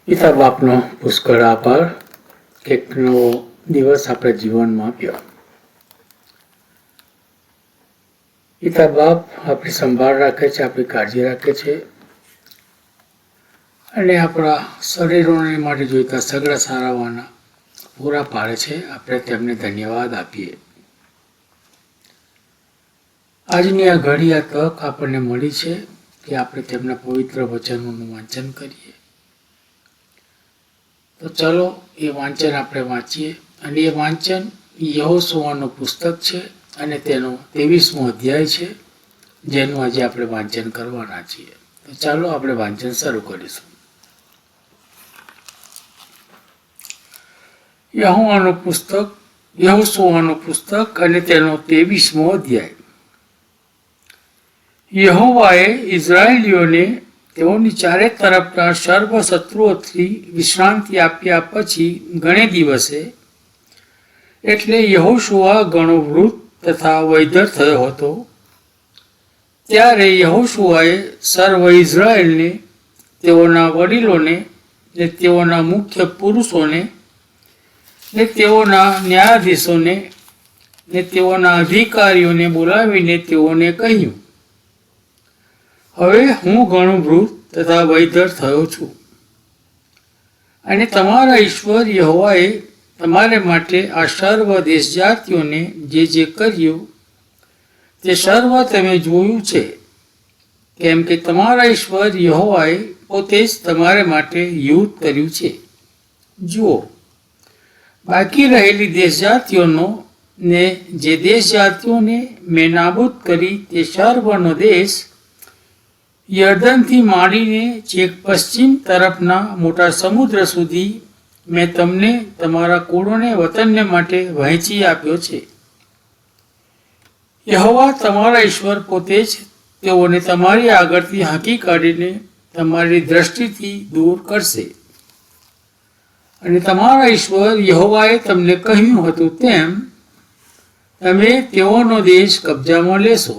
પિતા બાપનો પુષ્કળ આભાર કે એક નવો દિવસ આપણે જીવનમાં આપ્યો. પિતા બાપ આપણી સંભાળ રાખે છે, આપણી કાળજી રાખે છે અને આપણા શરીરોને માટે જોઈતા સગડા સારાવાના પૂરા પાડે છે. આપણે તેમને ધન્યવાદ આપીએ. આજની આ ઘડી, આ તક આપણને મળી છે કે આપણે તેમના પવિત્ર વચનોનું વાંચન કરીએ. તો ચલો એ વાંચન આપણે વાંચીએ. અને એ વાંચન યહોશુઆનું પુસ્તક છે અને તેનો 23મો અધ્યાય છે, જેનું આજે આપણે વાંચન કરવાના છીએ. તો ચાલો આપણે વાંચન શરૂ કરીશું. યહોશુઆનું પુસ્તક અને તેનો 23મો અધ્યાય. યહોવાએ ઇઝરાયેલીઓને તેઓની ચારે તરફના સર્વ શત્રુઓથી વિશ્રાંતિ આપ્યા પછી ઘણે દિવસે, એટલે યહોશુઆ ઘણો વૃદ્ધ તથા વૈધર થયો હતો, ત્યારે યહોશુઆએ સર્વ ઇઝરાયેલને, તેઓના વડીલોને ને તેઓના મુખ્ય પુરુષોને ને તેઓના ન્યાયાધીશોને ને તેઓના અધિકારીઓને બોલાવીને તેઓને કહ્યું, હવે હું ઘણો વૃદ્ધ તથા વૈધર થયો છું, અને તમારા ઈશ્વર યહોવાએ તમારે માટે આ સર્વ દેશ જાતિઓને જે કર્યું તે સર્વ તમે જોયું છે, કેમ કે તમારા ઈશ્વર યહોવાએ પોતે જ તમારે માટે યુદ્ધ કર્યું છે. જુઓ, બાકી રહેલી દેશ જાતિઓનો ને જે દેશ જાતિઓને મેં નાબૂદ કરી તે સર્વનો દેશ, યર્દનથી માંડીને છેક પશ્ચિમ તરફના મોટા સમુદ્ર સુધી મેં તમને તમારા કુળોને વતનને માટે વહેંચી આપ્યો છે. યહોવા તમારા ઈશ્વર પોતે જ તેઓને તમારી આગળથી હાંકી કાઢીને તમારી દ્રષ્ટિથી દૂર કરશે. અને તમારા ઈશ્વર યહોવાએ તમને કહ્યું હતું તેમ તમે તેઓનો દેશ કબજામાં લેશો.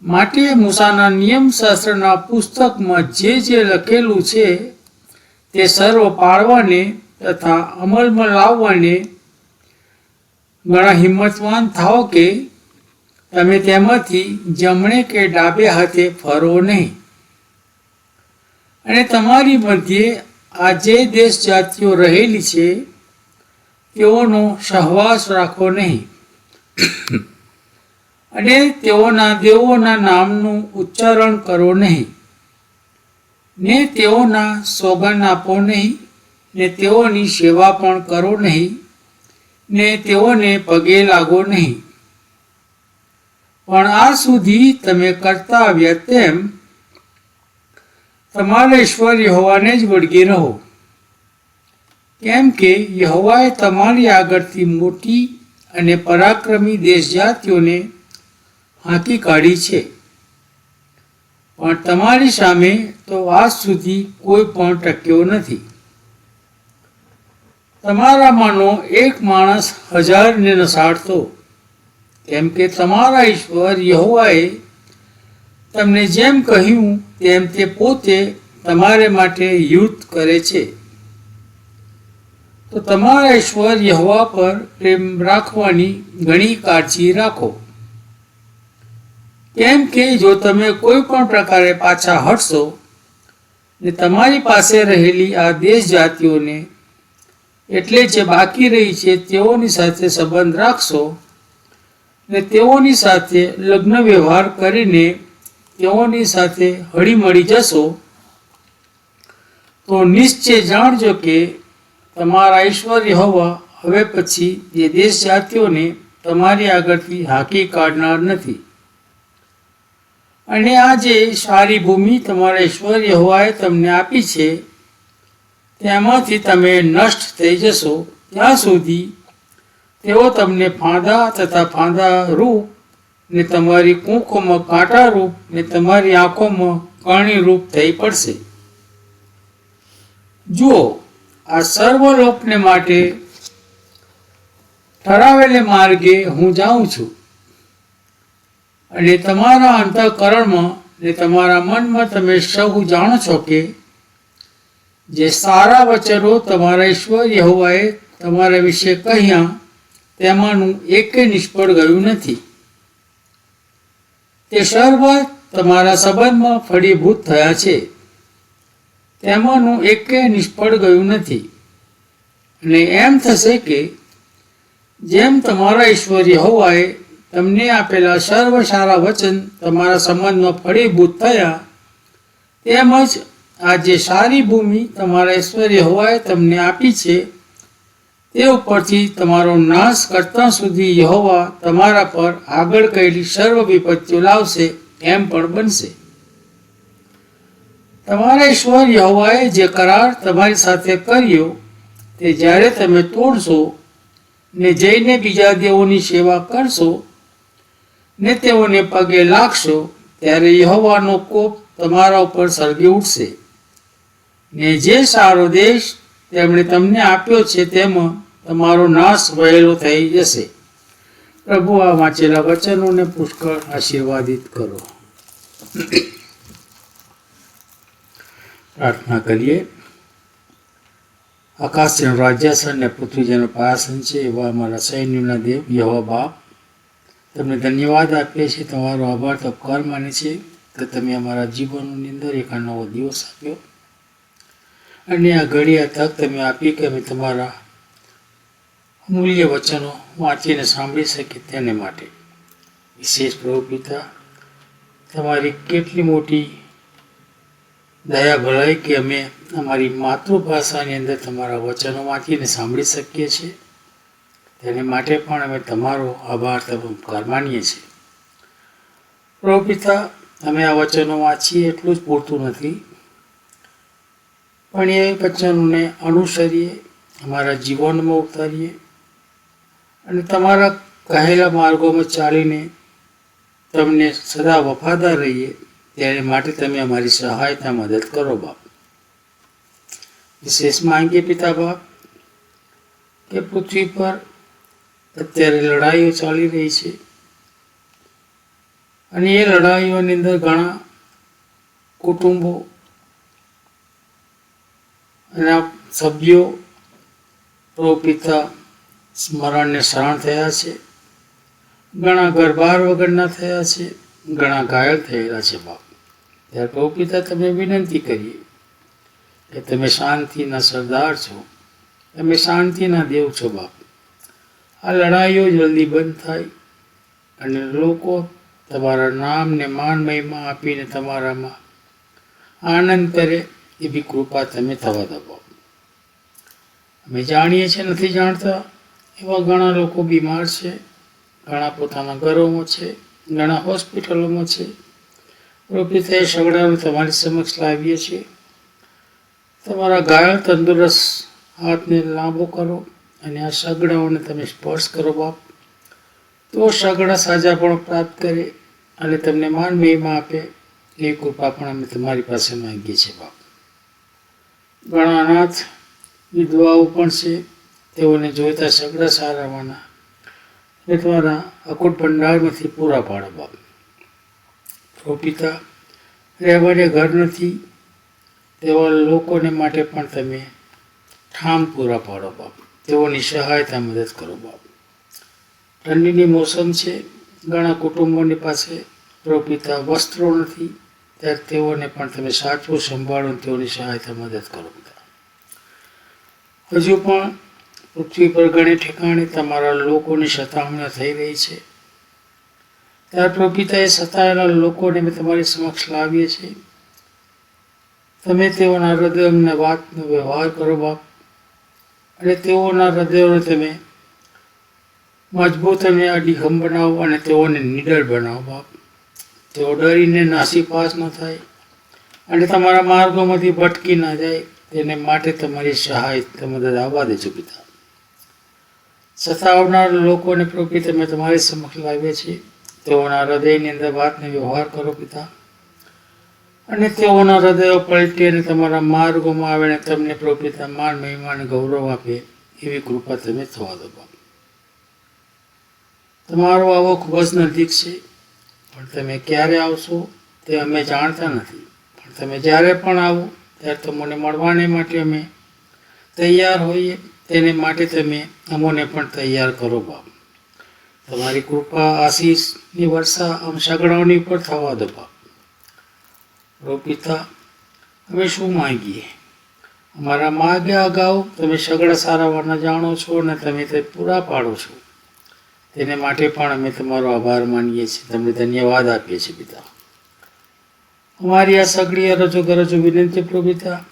માટે મૂસાના નિયમશાસ્ત્રના પુસ્તકમાં જે લખેલું છે તે સર્વ પાળવાને તથા અમલમાં લાવવાને ઘણા હિંમતવાન થાઓ કે તમે તેમાંથી જમણે કે ડાબે હાથે ફરો નહીં. અને તમારી મધ્યે આ જે દેશ જાતિઓ રહેલી છે તેઓનો સહવાસ રાખો નહીં, અને તેઓના દેવોના નામનું ઉચ્ચારણ કરો નહીં, ને તેઓના સોગંદ આપો નહીં, ને તેઓની સેવા પણ કરો નહીં, ને તેઓને પગે લાગો નહીં. પણ આ સુધી તમે કરતા આવ્યા તેમ તમારા ઈશ્વર યહોવાને જ વળગી રહો, કેમ કે યહોવાએ તમારી આગળથી મોટી અને પરાક્રમી દેશ જાતિઓને હાંકી કાઢી છે. પણ તમારી સામે તો આજ સુધી કોઈ પણ ટક્યો નથી. તમારામાંનો એક માણસ 1000ને નસાડતો, કેમ કે તમારા ઈશ્વર યહોવાએ તમને જેમ કહ્યું તેમ તે પોતે તમારે માટે યુદ્ધ કરે છે. તો તમારા ઈશ્વર યહોવા પર પ્રેમ રાખવાની ઘણી કાળજી રાખો, કેમ કે જો તમે કોઈ પણ પ્રકારે પાછા હટશો ને તમારી પાસે રહેલી આ દેશ જાતિઓને, એટલે જે બાકી રહી છે તેઓની સાથે સંબંધ રાખશો ને તેઓની સાથે લગ્ન વ્યવહાર કરીને તેઓની સાથે હળીમળી જશો, તો નિશ્ચય જાણજો કે તમારા ઈશ્વર યહોવા હવે પછી એ દેશ જાતિઓને તમારી આગળથી હાંકી કાઢનાર નથી. અને આ જે સારી ભૂમિ તમારા ઈશ્વર યહોવાએ તમને આપી છે તેમાંથી તમે નષ્ટ થઈ જશો ત્યાં સુધી તેઓ તમને ફાંદા તથા ફાંદા રૂપ ને તમારી કૂંખોમાં કાંટા રૂપ ને તમારી આંખોમાં કણી રૂપ થઈ પડશે. જુઓ, આ સર્વલોકને માટે ઠરાવેલે માર્ગે હું જાઉં છું, અને તમારા અંતઃકરણમાં ને તમારા મનમાં તમે સૌ જાણો છો કે જે સારા વચનો તમારા ઈશ્વર યહોવાએ તમારા વિશે કહ્યા તેમાંનું એકે નિષ્ફળ ગયું નથી. તે સર્વ તમારા સંબંધમાં ફળીભૂત થયા છે, તેમાંનું એકે નિષ્ફળ ગયું નથી. અને એમ થશે કે જેમ તમારા ઈશ્વર યહોવાએ તમને આપેલા સર્વ સારા વચન તમારા સંબંધમાં ફળીભૂત થયા, તેમજ આ જે સારી ભૂમિ તમારા ઈશ્વર યહોવાએ તમને આપી છે તે ઉપરથી તમારો નાશ કરતા સુધી યહોવા તમારા પર આગળ કરેલી સર્વ વિપત્તિઓ લાવશે એમ પણ બનશે. તમારા ઈશ્વર યહોવાએ જે કરાર તમારી સાથે કર્યો તે જ્યારે તમે તોડશો ને જઈને બીજા દેવોની સેવા કરશો ને તેઓને પગે લાગશો, ત્યારે યહોવાનો કોપ તમારા ઉપર સળગી ઉઠશે. ને જે સારો દેશ તેમણે તમને આપ્યો છે તેમાં તમારો નાશ વહેલો થઈ જશે. પ્રભુ આ વાંચેલા વચનોને પુષ્કળ આશીર્વાદિત કરો. પ્રાર્થના કરીએ. આકાશ જેનું રાજ્યાસન ને પૃથ્વી જેનું પાયાસન છે એવા અમારા સૈન્યના દેવ યહોવા બાપ, તમને ધન્યવાદ આપીએ છીએ. તમારો આભાર તો ઉપકાર માને છે કે તમે અમારા જીવનની અંદર એક આ નવો દિવસ આપ્યો અને આ ઘડી આ તક તમે આપી કે અમે તમારા અમૂલ્ય વચનો વાંચીને સાંભળી શકીએ. તેને માટે વિશેષ પ્રભુ પિતા, તમારી કેટલી મોટી દયા ભલાઈ કે અમે અમારી માતૃભાષાની અંદર તમારા વચનો વાંચીને સાંભળી શકીએ છીએ. તેને માટે પણ અમે તમારો આભાર તમે ઉપકાર માનીએ છીએ. પ્રભુ પિતા, અમે આ વચનો વાંચીએ એટલું જ પૂરતું નથી, પણ એ વચનોને અનુસરીએ, અમારા જીવનમાં ઉતારીએ અને તમારા કહેલા માર્ગોમાં ચાલીને તમને સદા વફાદાર રહીએ. તેને માટે તમે અમારી સહાયતા મદદ કરો બાપ. વિશેષ માંગીએ પિતા બાપ કે પૃથ્વી પર અત્યારે લડાઈઓ ચાલી રહી છે અને એ લડાઈઓની અંદર ઘણા કુટુંબો અને સભ્યો પ્રભુ પિતા સ્મરણને શરણ થયા છે, ઘણા ઘરબાર વગરના થયા છે, ઘણા ઘાયલ થયેલા છે બાપ. ત્યારે પ્રભુ પિતા તમે વિનંતી કરીએ કે તમે શાંતિના સરદાર છો, તમે શાંતિના દેવ છો બાપ. આ લડાઈઓ જલ્દી બંધ થાય અને લોકો તમારા નામને માન મહિમા આપીને તમારામાં આનંદ કરે એવી કૃપા તમે થવા દો બાપ. અમે જાણીએ છીએ નથી જાણતા એવા ઘણા લોકો બીમાર છે, ઘણા પોતાના ઘરોમાં છે, ઘણા હોસ્પિટલોમાં છે. પ્રભુ પિતા, એ સગડાને તમારી સમક્ષ લાવીએ છીએ. તમારા ઘાયલ તંદુરસ્ત હાથને લાંબો કરો અને આ સગડાઓને તમે સ્પર્શ કરો બાપ, તો સગડા સાજા પણ પ્રાપ્ત કરે અને તમને માન મહિમા આપે એ કૃપા પણ અમે તમારી પાસે માંગીએ છીએ બાપ. ઘણા અનાથ વિધવાઓ પણ છે, તેઓને જોઈતા સગડા સારાવાના અને તમારા અકૂટ ભંડારમાંથી પૂરા પાડો બાપ. પ્રભુ પિતા, રહેવાને ઘર નથી તેવા લોકોને માટે પણ તમે ઠામ પૂરા પાડો બાપ. તેઓની સહાયતા મદદ કરો બાપ. ઠંડીની મોસમ છે, ઘણા કુટુંબોની પાસે પ્રભુ પિતા વસ્ત્રો નથી, ત્યારે તેઓને પણ તમે સાચવું સંભાળો, તેઓની સહાયતા મદદ કરો પિતા. હજુ પણ પૃથ્વી પર ઘણી ઠેકાણે તમારા લોકોની સતામણીઓ થઈ રહી છે, ત્યારે પ્રભુ પિતા એ સતાયેલા લોકોને અમે તમારી સમક્ષ લાવીએ છીએ. તમે તેઓના હૃદયના વાતનો વ્યવહાર કરો બાપ અને તેઓના હૃદયોને તમે મજબૂત અને અડીખમ બનાવો અને તેઓને નિડર બનાવો બાપ. તેઓ ડરીને નાસીપાસ ન થાય અને તમારા માર્ગોમાંથી ભટકી ના જાય, તેને માટે તમારી સહાય મદદ આવવા દેજો પિતા. સતાવનાર લોકોને પ્રભુ તમે તમારી સમક્ષ લાવીએ છીએ. તેઓના હૃદયની અંદર વાતનો વ્યવહાર કરો પિતા અને તેઓના હૃદયો પલટી અને તમારા માર્ગોમાં આવે અને તમને પ્રભુ પિતા માન મહિમા અને ગૌરવ આપે એવી કૃપા તમે થવા દો બાપ. તમારો આવો ખૂબ જ નજીક છે, પણ તમે ક્યારે આવશો તે અમે જાણતા નથી, પણ તમે જ્યારે પણ આવો ત્યારે તમને મળવાને માટે અમે તૈયાર હોઈએ, તેને માટે તમે અમોને પણ તૈયાર કરો બાપ. તમારી કૃપા આશીષની વર્ષા આમ સગડાઓની ઉપર થવા દો બાપ. રો પિતા, અમે શું માંગીએ? અમારા માગ્યા અગાઉ તમે સગડા સારાવાના જાણો છો અને તમે તે પૂરા પાડો છો. તેને માટે પણ અમે તમારો આભાર માનીએ છીએ, તમને ધન્યવાદ આપીએ છીએ પિતા. અમારી આ સગડી અરજો ગરજો વિનંતી પ્રભુ પિતા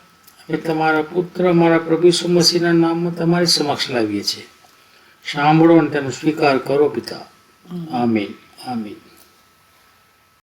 અમે તમારા પુત્ર અમારા પ્રભુ ઈસુ મસીહના નામમાં તમારી સમક્ષ લાવીએ છીએ. સાંભળો અને તેનો સ્વીકાર કરો પિતા. આમીન આમીન.